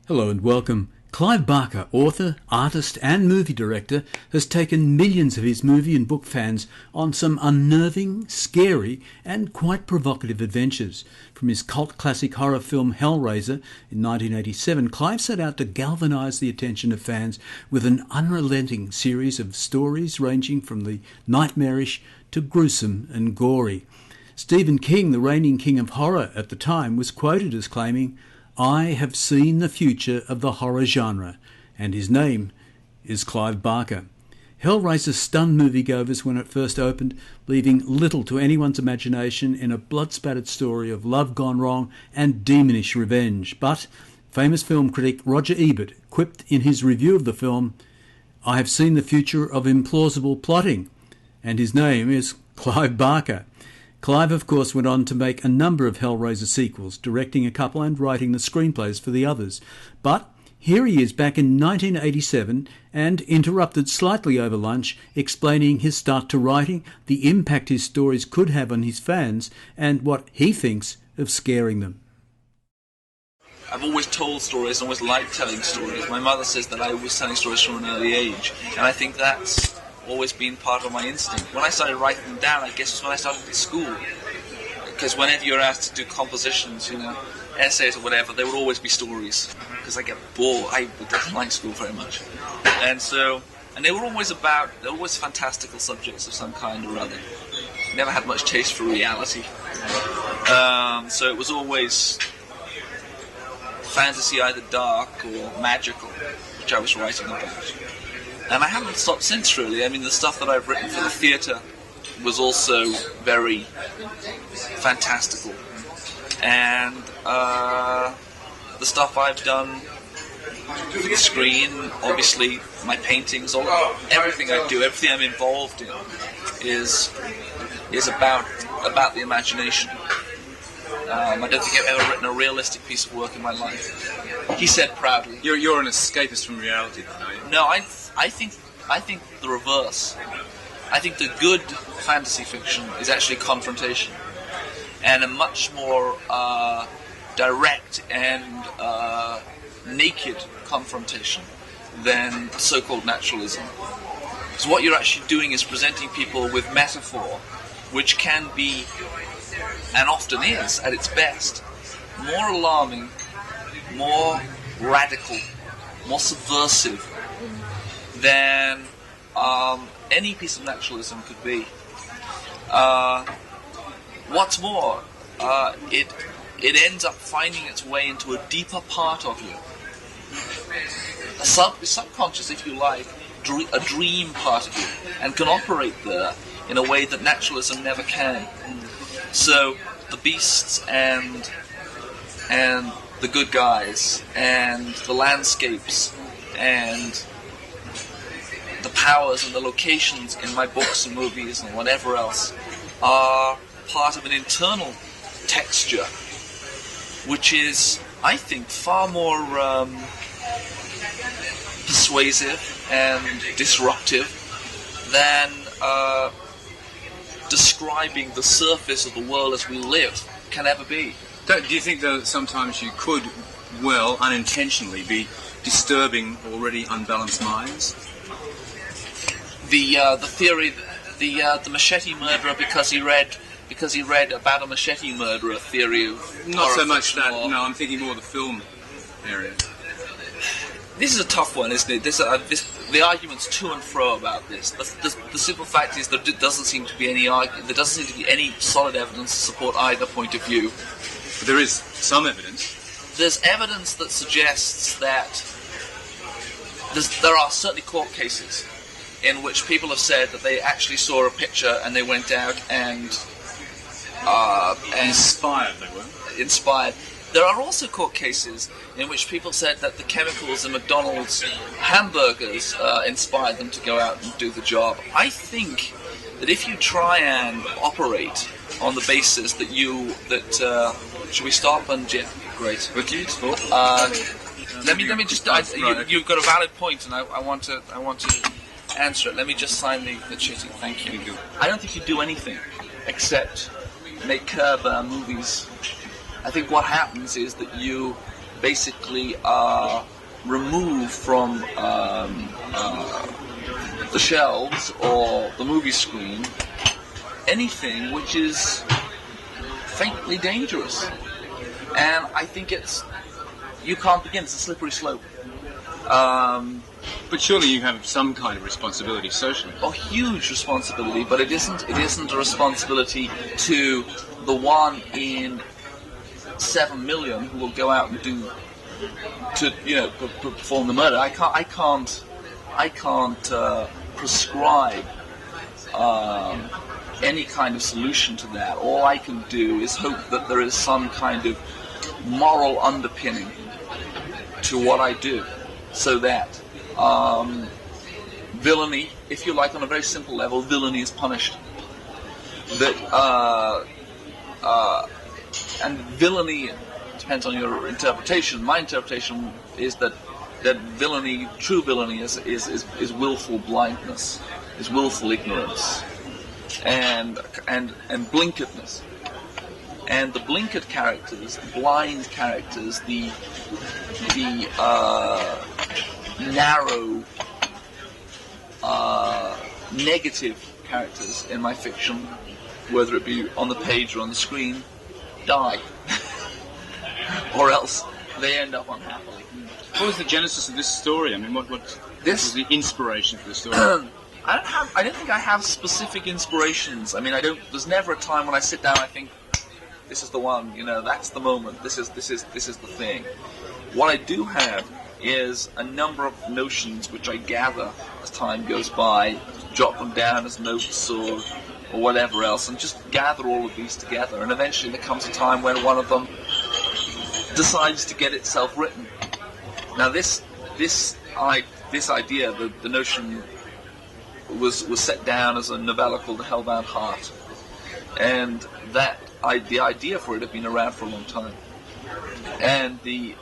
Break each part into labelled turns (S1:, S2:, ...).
S1: Hello and welcome. Clive Barker, author, artist and movie director, has taken millions of his movie and book fans on some unnerving, scary and quite provocative adventures. From his cult classic horror film Hellraiser in 1987, Clive set out to galvanise the attention of fans with an unrelenting series of stories ranging from the nightmarish to gruesome and gory. Stephen King, the reigning king of horror at the time, was quoted as claiming, "I have seen the future of the horror genre," and his name is Clive Barker. Hellraiser stunned moviegoers when it first opened, leaving little to anyone's imagination in a blood-spattered story of love gone wrong and demonish revenge. But famous film critic Roger Ebert quipped in his review of the film, "I have seen the future of implausible plotting," and his name is Clive Barker. Clive, of course, went on to make a number of Hellraiser sequels, directing a couple and writing the screenplays for the others. But here he is back in 1987 and interrupted slightly over lunch, explaining his start to writing, the impact his stories could have on his fans, and what he thinks of scaring them.
S2: I've always told stories and always liked telling stories. My mother says that I was telling stories from an early age, and I think that's always been part of my instinct. When I started writing them down, I guess it was when I started at school. Because whenever you're asked to do compositions, essays or whatever, there would always be stories. Because I get bored. I didn't like school very much. And they were always fantastical subjects of some kind or other. Never had much taste for reality. So it was always fantasy, either dark or magical, which I was writing about. And I haven't stopped since, really. I mean, the stuff that I've written for the theatre was also very fantastical. And the stuff I've done for the screen, obviously, my paintings, everything I do, everything I'm involved in is about the imagination. I don't think I've ever written a realistic piece of work in my life. He said proudly.
S3: You're an escapist from reality, then, are you?
S2: No, I think the reverse. I think the good fantasy fiction is actually confrontation, and a much more direct and naked confrontation than so-called naturalism. Because what you're actually doing is presenting people with metaphor, which can be, and often is, at its best, more alarming, more radical, more subversive than any piece of naturalism could be. What's more, it ends up finding its way into a deeper part of you, a subconscious, if you like, a dream part of you, and can operate there in a way that naturalism never can. So the beasts and the good guys and the landscapes and the powers and the locations in my books and movies and whatever else are part of an internal texture which is, I think, far more persuasive and disruptive than describing the surface of the world as we live can ever be.
S3: Do you think that sometimes you could, well, unintentionally be disturbing already unbalanced minds?
S2: The theory, the machete murderer because he read about a machete murderer theory of
S3: not so much that. No, I'm thinking more the film area.
S2: This is a tough one, isn't it? The arguments to and fro about this. The simple fact is that there doesn't seem to be any solid evidence to support either point of view.
S3: But there is some evidence.
S2: There's evidence that suggests that there are certainly court cases in which people have said that they actually saw a picture and they went out and
S3: inspired. They were
S2: inspired. There are also court cases in which people said that the chemicals in McDonald's hamburgers inspired them to go out and do the job. I think that if you try and operate on the basis that should we stop? And yeah, great.
S3: But you stop.
S2: Let me just. You've got a valid point, and I want to answer it. Let me just sign the cheating. Thank you. I don't think you do anything except make curb movies. I think what happens is that you basically remove from the shelves or the movie screen anything which is faintly dangerous. And I think you can't begin. It's a slippery slope.
S3: But surely you have some kind of responsibility socially.
S2: A huge responsibility, but it isn't a responsibility to the 1 in 7 million who will go out and perform the murder. I can't prescribe any kind of solution to that. All I can do is hope that there is some kind of moral underpinning to what I do, so that villainy, if you like, on a very simple level, villainy is punished. That and villainy depends on your interpretation. My interpretation is that villainy, true villainy, is willful blindness, is willful ignorance, and blinkeredness. And the blinkered characters, the blind characters, the narrow, negative characters in my fiction, whether it be on the page or on the screen, die. Or else they end up unhappily.
S3: What was the genesis of this story? I mean, what was the inspiration for the story?
S2: I don't think I have specific inspirations. I mean, there's never a time when I sit down and I think, this is the one, that's the moment, this is the thing. What I do have is a number of notions which I gather as time goes by, jot them down as notes or whatever else, and just gather all of these together, and eventually there comes a time when one of them decides to get itself written. Now this idea, the notion was set down as a novella called The Hellbound Heart, and the idea for it had been around for a long time, and the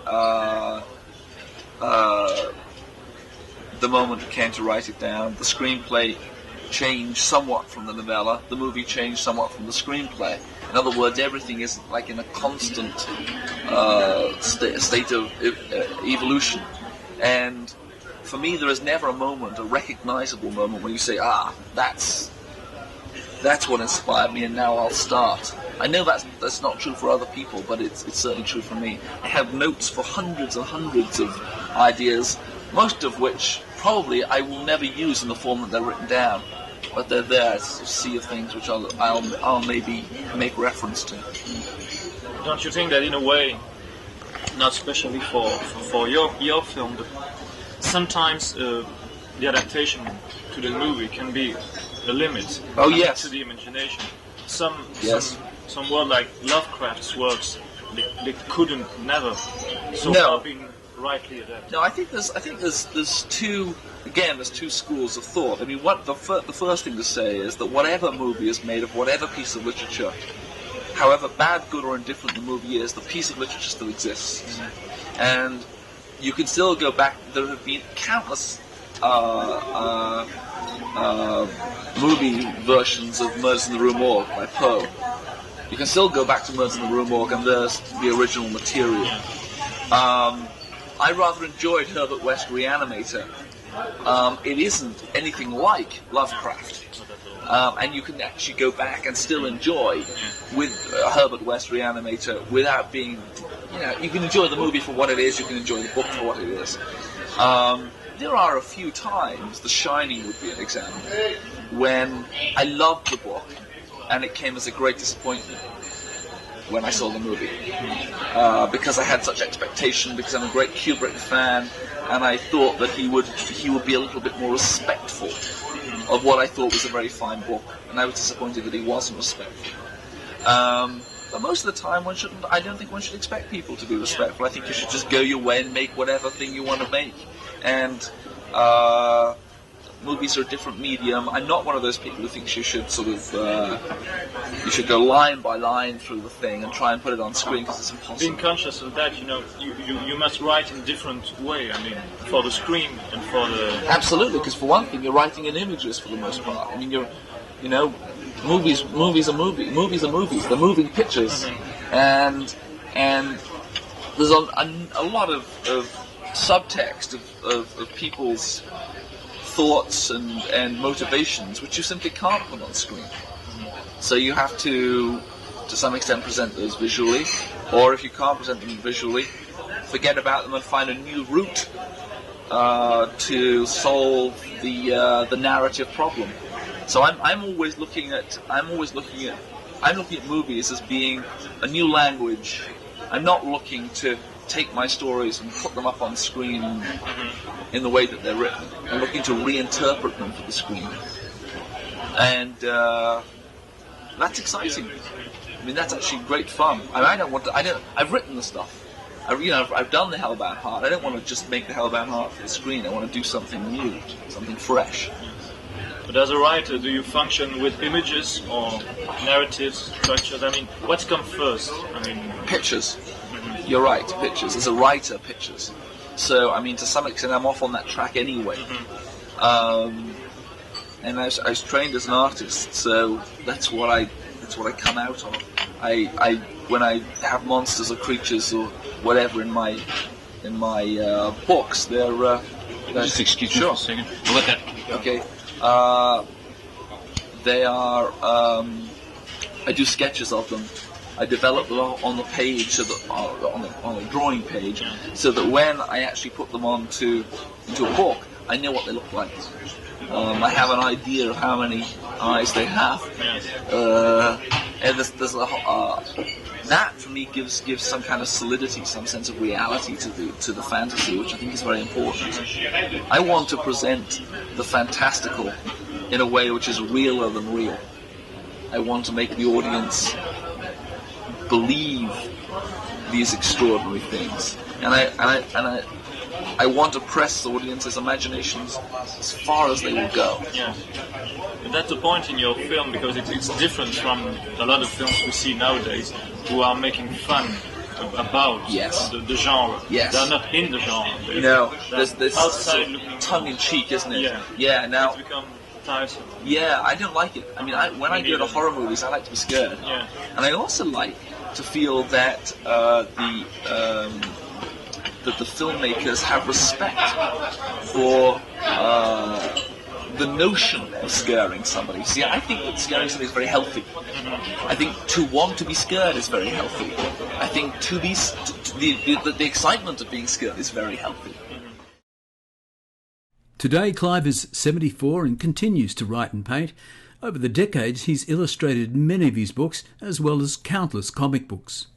S2: moment it came to write it down, the screenplay changed somewhat from the novella, the movie changed somewhat from the screenplay. In other words, everything is like in a constant state of evolution. And for me, there is never a recognizable moment when you say, that's what inspired me, and now I'll start. I know that's not true for other people, but it's certainly true for me. I have notes for hundreds and hundreds of ideas, most of which probably I will never use in the form that they're written down, but they're there as a sea of things which I'll maybe make reference to.
S4: Don't you think that in a way, not especially for your film, but sometimes the adaptation to the movie can be a limit to the imagination. Some word like Lovecraft's works, they couldn't never far been rightly adapted.
S2: No, I think there's two schools of thought. I mean, the first thing to say is that whatever movie is made of whatever piece of literature, however bad, good, or indifferent the movie is, the piece of literature still exists, and you can still go back. There have been countless movie versions of Murders in the Rue Morgue by Poe. You can still go back to Murders in the Rue Morgue, and there's the original material. I rather enjoyed Herbert West Reanimator. It isn't anything like Lovecraft. And you can actually go back and still enjoy with Herbert West Reanimator without being, you can enjoy the movie for what it is, you can enjoy the book for what it is. There are a few times, The Shining would be an example, when I loved the book and it came as a great disappointment when I saw the movie. Because I had such expectation, because I'm a great Kubrick fan, and I thought that he would be a little bit more respectful of what I thought was a very fine book, and I was disappointed that he wasn't respectful. But most of the time, I don't think one should expect people to be respectful. I think you should just go your way and make whatever thing you want to make. And movies are a different medium. I'm not one of those people who thinks you should you should go line by line through the thing and try and put it on screen, because it's impossible.
S4: Being conscious of that, you must write in a different way. I mean, for the screen and for the...
S2: Absolutely, because for one thing, you're writing in images for the most part. I mean, movies are movies. They're moving pictures, and there's a lot of subtext of people's thoughts and motivations which you simply can't put on screen. So you have to some extent present those visually, or if you can't present them visually, forget about them and find a new route to solve the narrative problem. So I'm always looking at movies as being a new language. I'm not looking to take my stories and put them up on screen in the way that they're written. I'm looking to reinterpret them for the screen, and that's exciting. I mean, that's actually great fun. I mean, I've written the stuff. I've done the Hellbound Heart. I don't want to just make the Hellbound Heart for the screen. I want to do something new, something fresh.
S4: But as a writer, do you function with images or narratives, structures? I mean, what's come first? I mean,
S2: pictures. Mm-hmm. You're right, pictures. As a writer, pictures. So, I mean, to some extent, I'm off on that track anyway. Mm-hmm. And I was trained as an artist, so that's what I come out of. When I have monsters or creatures or whatever in my books, they're
S3: just excuse me for a second. We'll let that go.
S2: Okay. They are. I do sketches of them. I develop them on the page, so that, on the drawing page, so that when I actually put them into a book, I know what they look like. I have an idea of how many eyes they have, and there's that for me gives some kind of solidity, some sense of reality to the fantasy, which I think is very important. I want to present the fantastical in a way which is realer than real. I want to make the audience believe these extraordinary things, and I want to press the audience's imaginations as far as they will go.
S4: Yeah, and that's the point in your film, because it's different from a lot of films we see nowadays who are making fun about the genre.
S2: Yes.
S4: They're not in the genre.
S2: No, there's
S4: outside looking
S2: tongue-in-cheek, isn't it?
S4: Yeah.
S2: Now,
S4: it's become tiresome.
S2: Yeah, I don't like it. I mean, when I go to horror movies, I like to be scared.
S4: Yeah.
S2: And I also like to feel that that the filmmakers have respect for the notion of scaring somebody. See, I think that scaring somebody is very healthy. I think to want to be scared is very healthy. I think to be the excitement of being scared is very healthy.
S1: Today, Clive is 74 and continues to write and paint. Over the decades, he's illustrated many of his books, as well as countless comic books.